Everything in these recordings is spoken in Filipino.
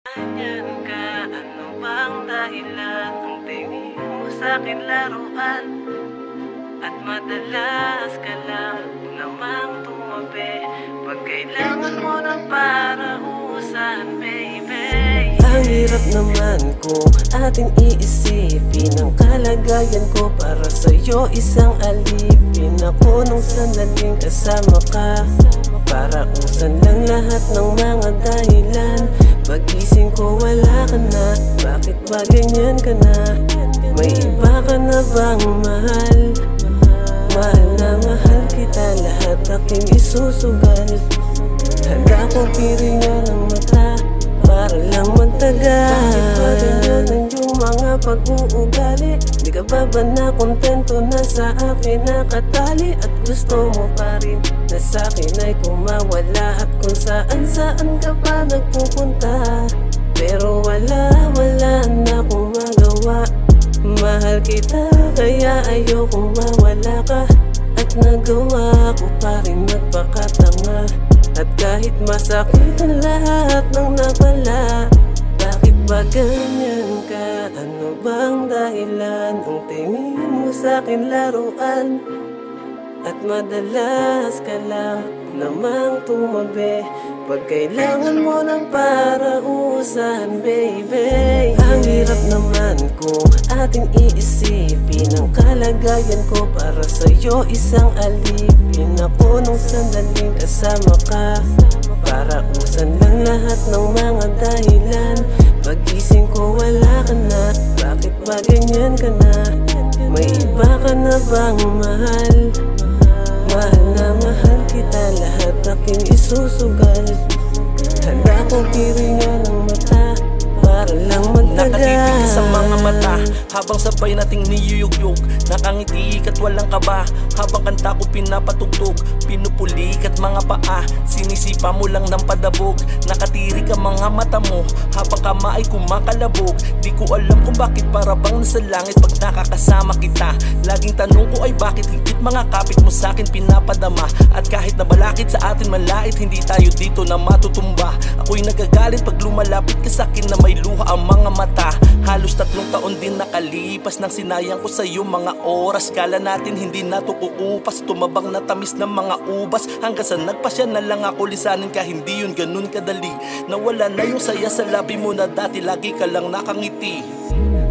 Ganyan ka, ano bang dahilan? Ang tingin mo sa'kin laruan at madalas ka lang namang tumabi pag kailangan mo ng parausan, baby. Ang hirap naman kung ating iisipin ang kalagayan ko para sa'yo isang alipin. Ako nung sandaling kasama ka, parausan lang lahat ng mga dahilan. Pagising ko wala ka na, bakit ba ganyan ka na? May iba ka na bang mahal? Mahal na mahal kita, lahat aking isusugal. Handa kong piringan ang mata para lang magtagal. Bakit ba ganyan ang iyong mga pag-uugali? Di ka ba na kontento na sa akin nakatali? At gusto mo pa rin na sa'kin ay kumawala? At kung saan ka pa nagpupunta, pero wala na akong magawa. Mahal kita kaya ayokong mawala ka, at nagawa ko pa rin magpakatanga. At kahit masakit ang lahat ng napala, bakit ba ganyan ka? Ano bang dahilan? Ang tingin mo sa'kin laruan at madalas ka lang namang tumabi pag kailangan mo ng parausan, baby. Ang hirap naman kung ating iisipin ang kalagayan ko para sa'yo isang alipin. Ako nung sandaling kasama ka, parausan lang lahat ng mga dahilan. Pagising ko wala ka na, bakit ba ganyan ka na? May iba ka na bang mahal? Mahal na mahal kita, lahat aking isusugal. Handa kong piringan ang mata para lang magtagal. Nakatitig sa mga mata habang sabay nating niyuyugyug. Nakangiti at walang kaba habang kanta ko pinapatugtog. Pinupulik at mga paa, sinisipa mo lang ng padabog. Nakatirik ang mga mata mo habang kama ay kumakalabog. Di ko alam kung bakit para bang nasa langit pag nakakasama kita. Laging tanong ko ay bakit higit mga kapit mo sa'kin pinapadama. At kahit na balakid sa atin malait, hindi tayo dito na matutumba. Ako'y nagagalit pag lumalapit ka sa'kin na may luha ang mga mata. Halos 3 taon din nakalipas nang sinayang ko sa'yo mga oras. Kala natin hindi na to uupas, tumabang na tamis ng mga ubas. Hanggang sa nagpasya na lang ako lisanin ka, hindi yun ganun kadali. Nawala na yung saya sa labi mo na dati lagi ka lang nakangiti.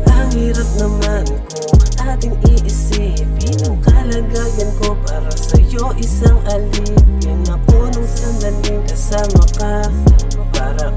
Ang hirap naman kung ating iisipin ang kalagayan ko para sa'yo isang alipin. Ako nung sandaling kasama ka, para